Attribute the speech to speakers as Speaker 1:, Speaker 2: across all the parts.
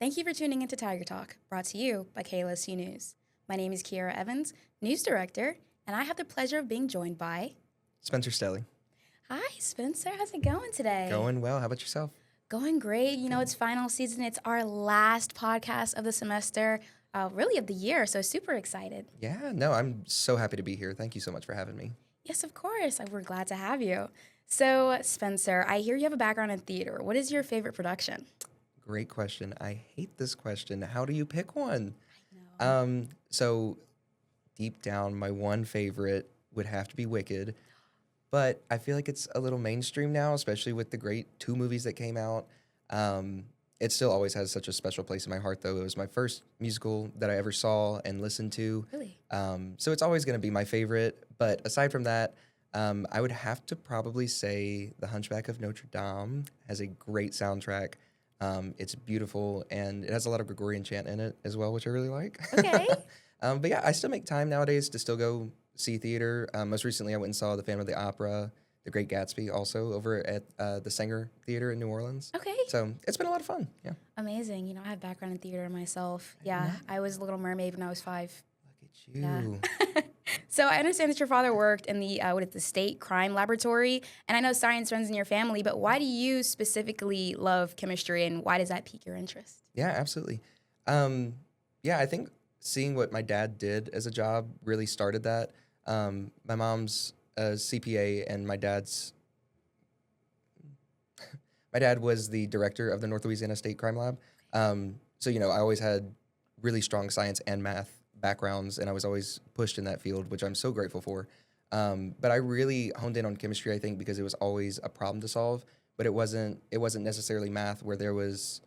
Speaker 1: Thank you for tuning into Tiger Talk, brought to you by KLSU News. My name is Kiara Evans, News Director, and I have the pleasure of being joined by...
Speaker 2: Spencer Stelly.
Speaker 1: Hi, Spencer. How's it going today?
Speaker 2: Going well. How about yourself?
Speaker 1: Going great. You know, it's final season. It's our last podcast of the semester, really of the year, so super excited.
Speaker 2: Yeah, no, I'm so happy to be here. Thank you so much for having me.
Speaker 1: Yes, of course. We're glad to have you. So, Spencer, I hear you have a background in theater. What is your favorite production?
Speaker 2: Great question. I hate this question. How do you pick one?
Speaker 1: I know.
Speaker 2: So deep down, my one favorite would have to be Wicked, but I feel like it's a little mainstream now, especially with the great two movies that came out. It still always has such a special place in my heart, though. It was my first musical that I ever saw and listened to.
Speaker 1: Really?
Speaker 2: So it's always going to be my favorite. But aside from that, I would have to probably say The Hunchback of Notre Dame has a great soundtrack. It's beautiful, and it has a lot of Gregorian chant in it as well, which I really like.
Speaker 1: Okay.
Speaker 2: But yeah, I still make time nowadays to still go see theater. Most recently, I went and saw The Phantom of the Opera, The Great Gatsby, also over at the Sanger Theater in New Orleans.
Speaker 1: Okay.
Speaker 2: So it's been a lot of fun. Yeah.
Speaker 1: Amazing. You know, I have background in theater myself. Yeah, I was Little Mermaid when I was 5.
Speaker 2: Look at you.
Speaker 1: Yeah. So I understand that your father worked in the state crime laboratory, and I know science runs in your family, but why do you specifically love chemistry, and why does that pique your interest?
Speaker 2: Yeah, absolutely. Yeah, I think seeing what my dad did as a job really started that. My mom's a CPA, and my dad was the director of the North Louisiana State Crime Lab. So, I always had really strong science and math backgrounds, and I was always pushed in that field, which I'm so grateful for. But I really honed in on chemistry, I think, because it was always a problem to solve, but it wasn't necessarily math where there was,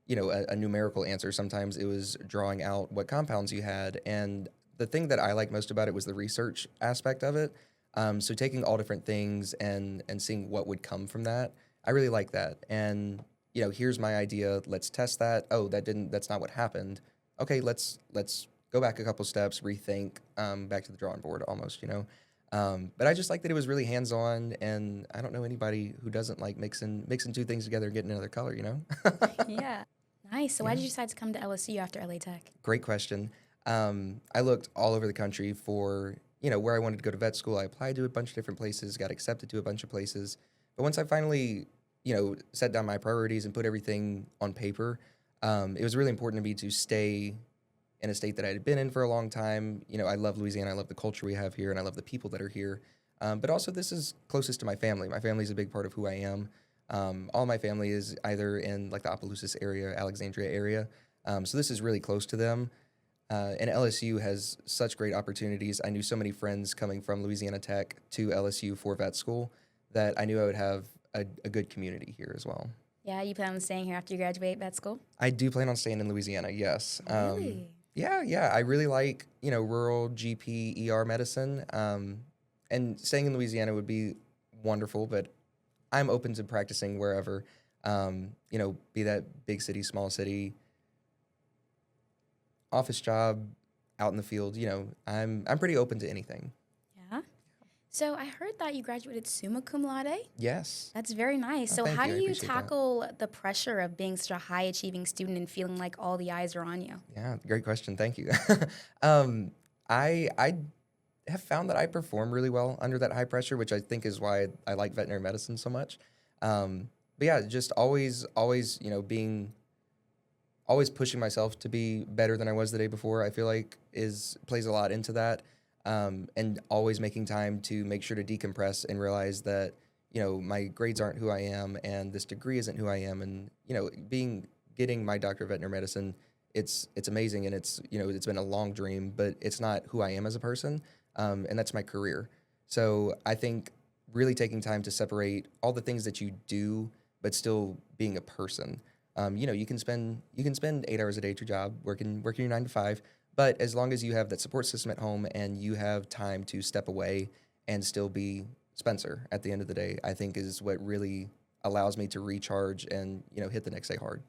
Speaker 2: a numerical answer. Sometimes it was drawing out what compounds you had. And the thing that I liked most about it was the research aspect of it. So taking all different things and seeing what would come from that, I really like that. And, here's my idea. Let's test that. Oh, that's not what happened. Okay, let's go back a couple steps, rethink, back to the drawing board almost, But I just like that it was really hands-on, and I don't know anybody who doesn't like mixing two things together and getting another color,
Speaker 1: Yeah. Nice. So why did you decide to come to LSU after LA Tech?
Speaker 2: Great question. I looked all over the country for, where I wanted to go to vet school. I applied to a bunch of different places, got accepted to a bunch of places. But once I finally, set down my priorities and put everything on paper, it was really important to me to stay in a state that I had been in for a long time. I love Louisiana. I love the culture we have here, and I love the people that are here. But also, this is closest to my family. My family is a big part of who I am. All my family is either in like the Opelousas area, Alexandria area. So this is really close to them. And LSU has such great opportunities. I knew so many friends coming from Louisiana Tech to LSU for vet school that I knew I would have a good community here as well.
Speaker 1: Yeah, you plan on staying here after you graduate vet school?
Speaker 2: I do plan on staying in Louisiana, yes.
Speaker 1: Really?
Speaker 2: Yeah. I really like, rural GP, ER medicine. And staying in Louisiana would be wonderful, but I'm open to practicing wherever, be that big city, small city, office job, out in the field, I'm pretty open to anything.
Speaker 1: Yeah. So I heard that you graduated summa cum laude.
Speaker 2: Yes.
Speaker 1: That's very nice.
Speaker 2: Oh,
Speaker 1: So
Speaker 2: thank
Speaker 1: how
Speaker 2: you.
Speaker 1: do
Speaker 2: I
Speaker 1: you
Speaker 2: appreciate that.
Speaker 1: tackle the pressure of being such a high-achieving student and feeling like all the eyes are on you?
Speaker 2: Yeah, great question. Thank you. I have found that I perform really well under that high pressure, which I think is why I like veterinary medicine so much. But yeah, just always, always pushing myself to be better than I was the day before, I feel like plays a lot into that. And always making time to make sure to decompress and realize that, my grades aren't who I am, and this degree isn't who I am. And, getting my doctorate of veterinary medicine, it's amazing. And it's been a long dream, but it's not who I am as a person. And that's my career. So I think really taking time to separate all the things that you do, but still being a person. You can spend 8 hours a day at your job, working your 9 to 5, but as long as you have that support system at home and you have time to step away and still be Spencer at the end of the day, I think is what really allows me to recharge and, hit the next day hard.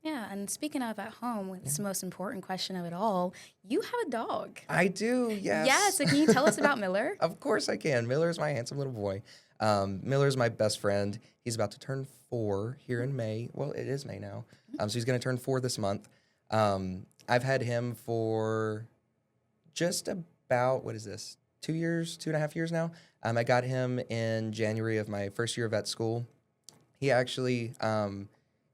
Speaker 1: Yeah, and speaking of at home, it's the most important question of it all. You have a dog.
Speaker 2: I do, yes.
Speaker 1: Yeah, so can you tell us about Miller?
Speaker 2: Of course I can. Miller is my handsome little boy. Miller's my best friend. He's about to turn 4 here in May. Well, it is May now. So he's going to turn 4 this month. I've had him for just about, what is this, 2 years, 2.5 years now. I got him in January of my first year of vet school. He actually,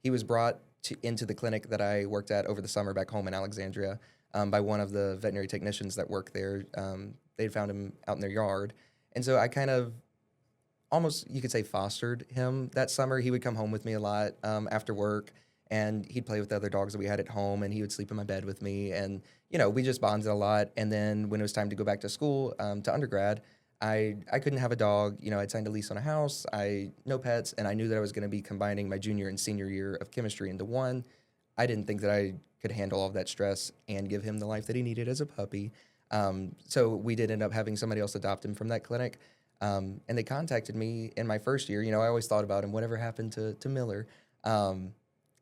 Speaker 2: he was brought into the clinic that I worked at over the summer back home in Alexandria by one of the veterinary technicians that work there. They'd found him out in their yard. And so I kind of almost, you could say, fostered him that summer. He would come home with me a lot after work, and he'd play with the other dogs that we had at home, and he would sleep in my bed with me. And, we just bonded a lot. And then when it was time to go back to school, to undergrad, I couldn't have a dog. I'd signed a lease on a house. No pets, and I knew that I was going to be combining my junior and senior year of chemistry into one. I didn't think that I could handle all of that stress and give him the life that he needed as a puppy. So we did end up having somebody else adopt him from that clinic. And they contacted me in my first year. I always thought about him, whatever happened to Miller.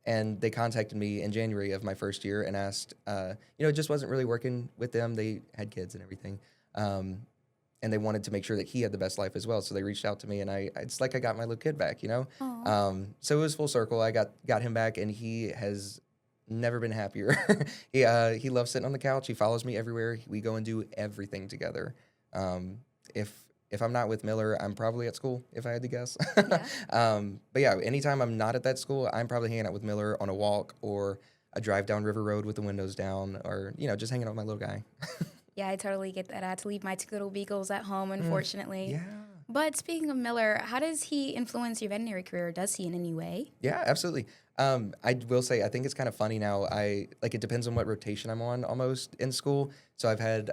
Speaker 2: And they contacted me in January of my first year and asked, it just wasn't really working with them. They had kids and everything. And they wanted to make sure that he had the best life as well. So they reached out to me, and it's like I got my little kid back, So it was full circle. I got him back, and he has never been happier. He loves sitting on the couch. He follows me everywhere. We go and do everything together. If I'm not with Miller, I'm probably at school, if I had to guess.
Speaker 1: Yeah.
Speaker 2: But yeah, anytime I'm not at that school, I'm probably hanging out with Miller on a walk or a drive down River Road with the windows down, or just hanging out with my little guy.
Speaker 1: Yeah, I totally get that. I had to leave my two little beagles at home, unfortunately.
Speaker 2: Yeah.
Speaker 1: But speaking of Miller, how does he influence your veterinary career? Does he in any way?
Speaker 2: Yeah, absolutely. I will say, I think it's kind of funny now. It depends on what rotation I'm on almost in school. So I've had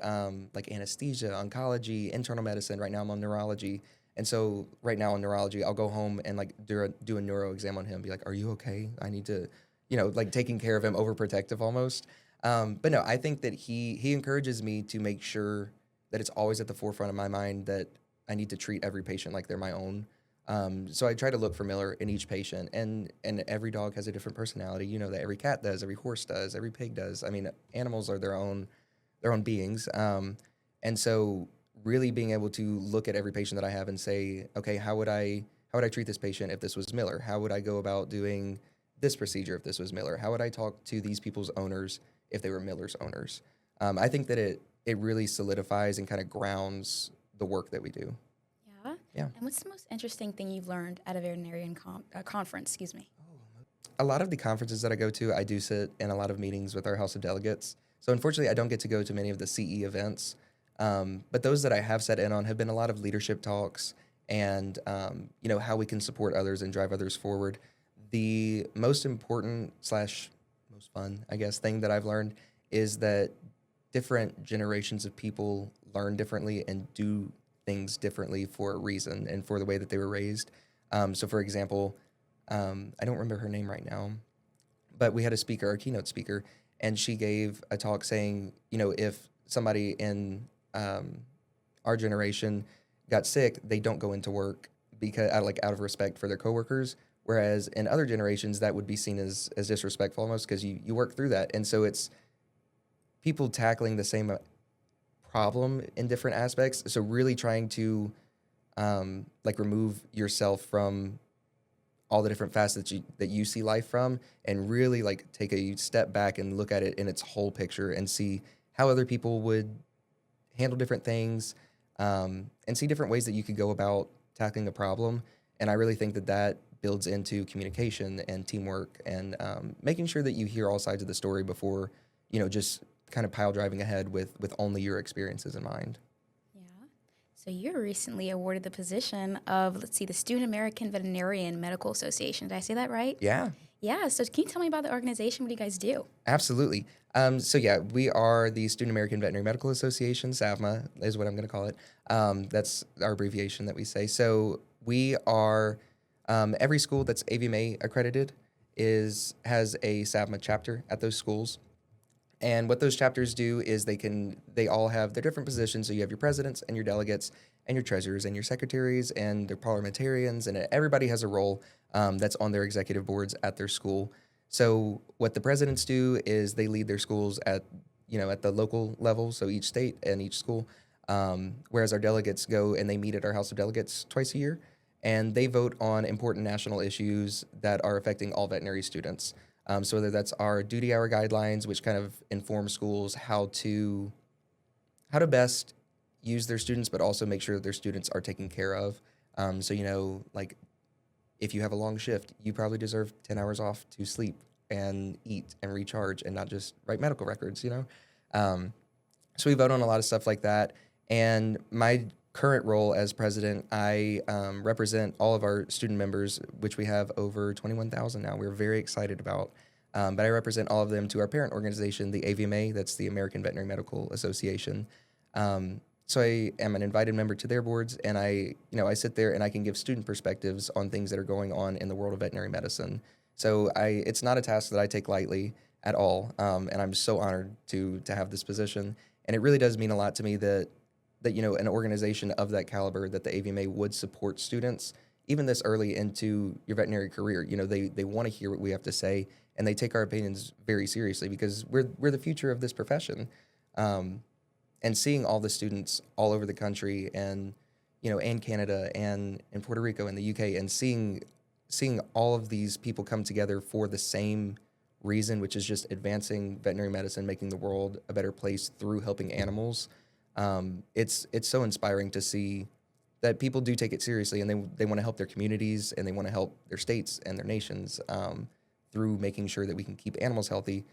Speaker 2: like anesthesia, oncology, internal medicine. Right now I'm on neurology. And so right now in neurology, I'll go home and like do a neuro exam on him, be like, are you okay? I need to, like taking care of him, overprotective almost. But no, I think that he encourages me to make sure that it's always at the forefront of my mind that I need to treat every patient like they're my own. So I try to look for Miller in each patient, and every dog has a different personality. That every cat does, every horse does, every pig does. I mean, animals are their own beings. And so really being able to look at every patient that I have and say, okay, how would I treat this patient if this was Miller? How would I go about doing this procedure if this was Miller? How would I talk to these people's owners if they were Miller's owners? I think that it really solidifies and kind of grounds the work that we do. Yeah.
Speaker 1: And what's the most interesting thing you've learned at a veterinarian conference? Excuse me.
Speaker 2: A lot of the conferences that I go to, I do sit in a lot of meetings with our House of Delegates. So unfortunately, I don't get to go to many of the CE events. But those that I have sat in on have been a lot of leadership talks and, how we can support others and drive others forward. The most important / most fun, I guess, thing that I've learned is that different generations of people learn differently and do things differently for a reason and for the way that they were raised. So for example, I don't remember her name right now, but we had a keynote speaker, and she gave a talk saying, if somebody in our generation got sick, they don't go into work because out of respect for their coworkers. Whereas in other generations, that would be seen as disrespectful almost because you work through that. And so it's people tackling the same problem in different aspects. So really trying to remove yourself from all the different facets that you see life from, and really like take a step back and look at it in its whole picture and see how other people would handle different things, and see different ways that you could go about tackling a problem. And I really think that builds into communication and teamwork and making sure that you hear all sides of the story before, just kind of pile driving ahead with only your experiences in mind.
Speaker 1: Yeah. So you were recently awarded the position of, the Student American Veterinarian Medical Association. Did I say that right?
Speaker 2: Yeah.
Speaker 1: Yeah. So can you tell me about the organization? What do you guys do?
Speaker 2: Absolutely. We are the Student American Veterinary Medical Association, SAVMA is what I'm going to call it. That's our abbreviation that we say. So we are, every school that's AVMA accredited has a SAVMA chapter at those schools. And what those chapters do is they all have their different positions. So you have your presidents and your delegates and your treasurers and your secretaries and their parliamentarians, and everybody has a role that's on their executive boards at their school. So what the presidents do is they lead their schools at the local level, so each state and each school, whereas our delegates go and they meet at our House of Delegates twice a year. and they vote on important national issues that are affecting all veterinary students. So whether that's our duty hour guidelines, which kind of inform schools how to best use their students, but also make sure that their students are taken care of. So like if you have a long shift, you probably deserve 10 hours off to sleep and eat and recharge and not just write medical records. So we vote on a lot of stuff like that. And my current role as president, I represent all of our student members, which we have over 21,000 now. We're very excited about. But I represent all of them to our parent organization, the AVMA, that's the American Veterinary Medical Association. So I am an invited member to their boards, and I sit there and I can give student perspectives on things that are going on in the world of veterinary medicine. So it's not a task that I take lightly at all, and I'm so honored to have this position. And it really does mean a lot to me that an organization of that caliber, that the AVMA would support students even this early into your veterinary career. They want to hear what we have to say, and they take our opinions very seriously because we're the future of this profession. And seeing all the students all over the country and Canada and in Puerto Rico and the UK, and seeing all of these people come together for the same reason, which is just advancing veterinary medicine, making the world a better place through helping animals. It's so inspiring to see that people do take it seriously, and they want to help their communities, and they want to help their states and their nations through making sure that we can keep animals healthy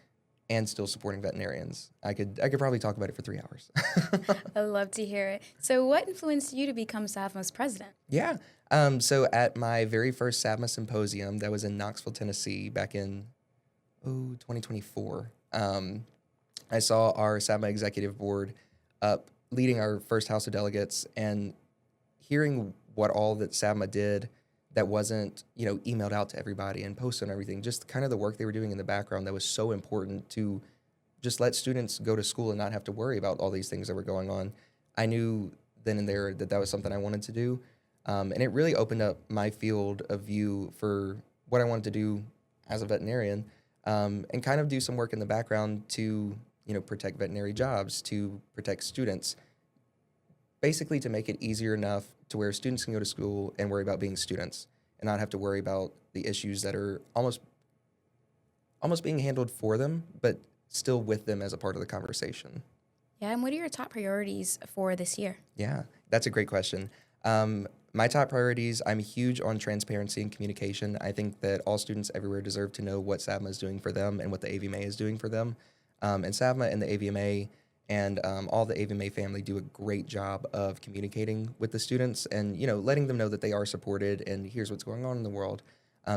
Speaker 2: and still supporting veterinarians. I could probably talk about it for 3 hours.
Speaker 1: I love to hear it. So what influenced you to become SAVMA's president?
Speaker 2: Yeah. So at my very first SAVMA symposium, that was in Knoxville, Tennessee, back in 2024, I saw our SAVMA executive board up leading our first House of Delegates, and hearing what all that SAVMA did that wasn't, emailed out to everybody and posted on everything, just kind of the work they were doing in the background that was so important to just let students go to school and not have to worry about all these things that were going on. I knew then and there that was something I wanted to do. And it really opened up my field of view for what I wanted to do as a veterinarian, and kind of do some work in the background to, protect veterinary jobs, to protect students, basically to make it easier enough to where students can go to school and worry about being students and not have to worry about the issues that are almost being handled for them, but still with them as a part of the conversation.
Speaker 1: Yeah, and what are your top priorities for this year?
Speaker 2: Yeah, that's a great question. My top priorities, I'm huge on transparency and communication. I think that all students everywhere deserve to know what SAVMA is doing for them and what the AVMA is doing for them. And SAVMA and the AVMA and all the AVMA family do a great job of communicating with the students and, letting them know that they are supported and here's what's going on in the world.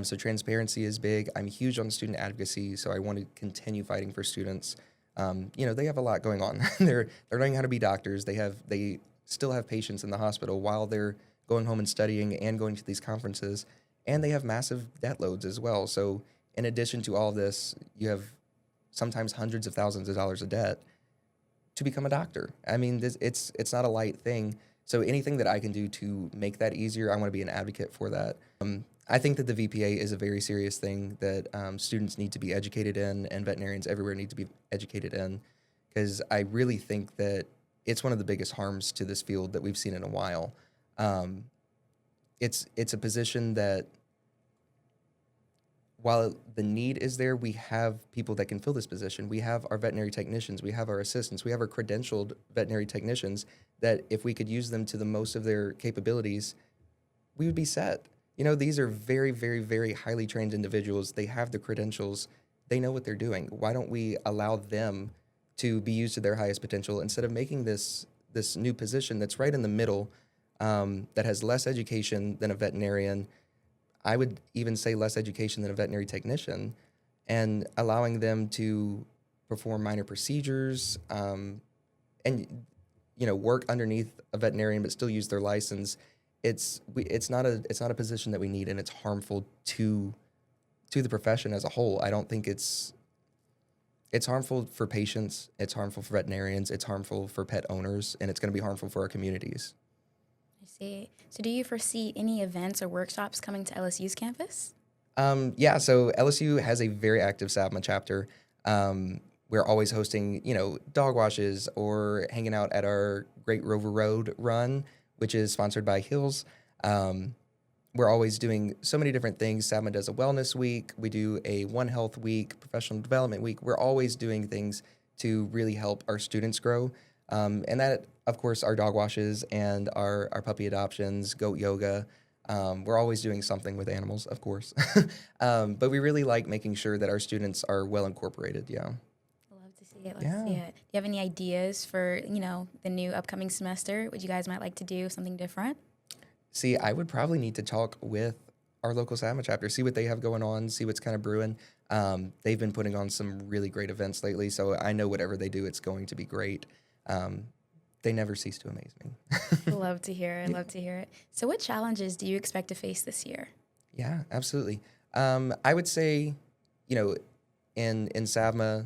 Speaker 2: So transparency is big. I'm huge on student advocacy, so I want to continue fighting for students. They have a lot going on. They're learning how to be doctors. They still have patients in the hospital while they're going home and studying and going to these conferences, and they have massive debt loads as well. So in addition to all of this, you have sometimes hundreds of thousands of dollars of debt to become a doctor. I mean, it's not a light thing. So anything that I can do to make that easier, I want to be an advocate for that. I think that the VPA is a very serious thing that students need to be educated in, and veterinarians everywhere need to be educated in, because I really think that it's one of the biggest harms to this field that we've seen in a while. It's a position that, while the need is there, we have people that can fill this position. We have our veterinary technicians, we have our assistants, we have our credentialed veterinary technicians that if we could use them to the most of their capabilities, we would be set. These are very, very, very highly trained individuals. They have the credentials. They know what they're doing. Why don't we allow them to be used to their highest potential instead of making this new position that's right in the middle, that has less education than a veterinarian? I would even say less education than a veterinary technician, and allowing them to perform minor procedures, and work underneath a veterinarian but still use their license. It's not a position that we need, and it's harmful to the profession as a whole. I don't think it's harmful for patients, it's harmful for veterinarians, it's harmful for pet owners, and it's going to be harmful for our communities.
Speaker 1: I see. So do you foresee any events or workshops coming to LSU's campus?
Speaker 2: Yeah, so LSU has a very active SAVMA chapter. We're always hosting, dog washes or hanging out at our Great Rover Road run, which is sponsored by Hills. we're always doing so many different things. SABMA does a wellness week. We do a One Health week, professional development week. We're always doing things to really help our students grow. And that, of course, our dog washes and our puppy adoptions, goat yoga. We're always doing something with animals, of course. But we really like making sure that our students are well incorporated. Yeah.
Speaker 1: Love to see it. Love to see it. Do you have any ideas for, the new upcoming semester? What you guys might like to do, something different?
Speaker 2: See, I would probably need to talk with our local SABMA chapter, see what they have going on, see what's kind of brewing. They've been putting on some really great events lately, so I know whatever they do, it's going to be great. They never cease to amaze me.
Speaker 1: Love to hear it. Love to hear it. So what challenges do you expect to face this year?
Speaker 2: Yeah, absolutely. I would say, in SABMA,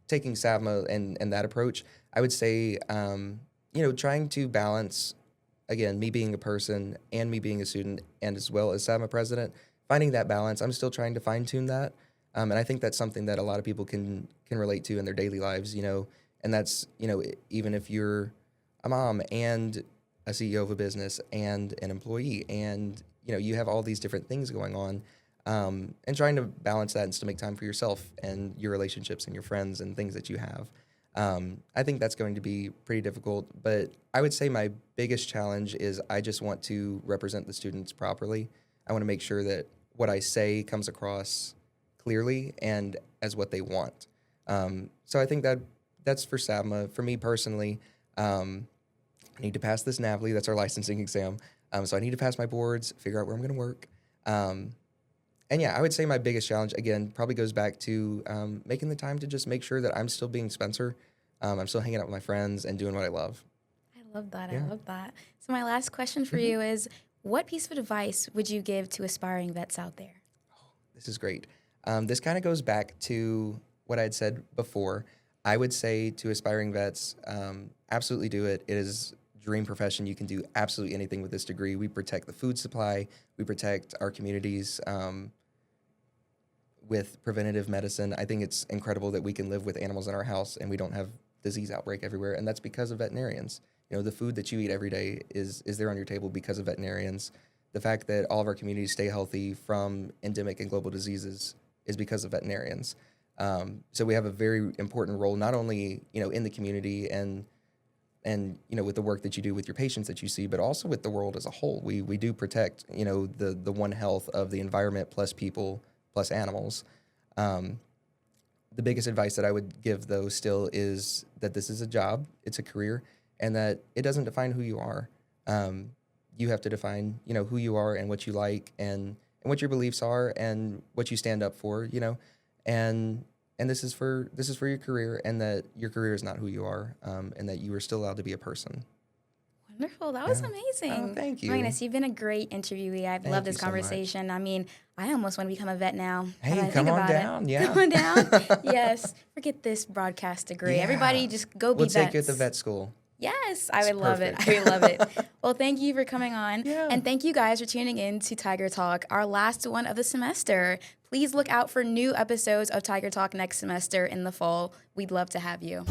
Speaker 2: taking SABMA and that approach, I would say, trying to balance, again, me being a person and me being a student and as well as SABMA president, finding that balance. I'm still trying to fine tune that. And I think that's something that a lot of people can relate to in their daily lives, and that's, even if you're a mom and a CEO of a business and an employee and, you have all these different things going on, and trying to balance that and still make time for yourself and your relationships and your friends and things that you have. I think that's going to be pretty difficult, but I would say my biggest challenge is I just want to represent the students properly. I want to make sure that what I say comes across clearly and as what they want. So I think that's for SABMA. For me personally, I need to pass this NAVLE. That's our licensing exam. So I need to pass my boards, figure out where I'm going to work. And yeah, I would say my biggest challenge, again, probably goes back to making the time to just make sure that I'm still being Spencer. I'm still hanging out with my friends and doing what I love.
Speaker 1: I love that.
Speaker 2: Yeah.
Speaker 1: I love that. So my last question for you is, what piece of advice would you give to aspiring vets out there?
Speaker 2: Oh, this is great. This kind of goes back to what I had said before. I would say to aspiring vets, absolutely do it. It is a dream profession. You can do absolutely anything with this degree. We protect the food supply. We protect our communities with preventative medicine. I think it's incredible that we can live with animals in our house and we don't have disease outbreak everywhere, and that's because of veterinarians. The food that you eat every day is there on your table because of veterinarians. The fact that all of our communities stay healthy from endemic and global diseases is because of veterinarians. So we have a very important role, not only in the community and with the work that you do with your patients that you see, but also with the world as a whole. We do protect the one health of the environment plus people plus animals. The biggest advice that I would give, though, still is that this is a job, it's a career, and that it doesn't define who you are. You have to define, who you are and what you like and what your beliefs are and what you stand up for, and this is for your career, and that your career is not who you are, and that you are still allowed to be a person.
Speaker 1: Wonderful. That was amazing.
Speaker 2: Oh, thank you.
Speaker 1: My goodness, you've been a great interviewee. I've loved this conversation. I mean, I almost want to become a vet now.
Speaker 2: Hey, come on down. Yeah.
Speaker 1: Come on down. Yes. Forget this broadcast degree.
Speaker 2: Yeah.
Speaker 1: Everybody just go be vets.
Speaker 2: We'll take you at the vet school.
Speaker 1: Yes, I would love it. I would love it. Well, thank you for coming on.
Speaker 2: Yeah.
Speaker 1: And thank you guys for tuning in to Tiger Talk, our last one of the semester. Please look out for new episodes of Tiger Talk next semester in the fall. We'd love to have you.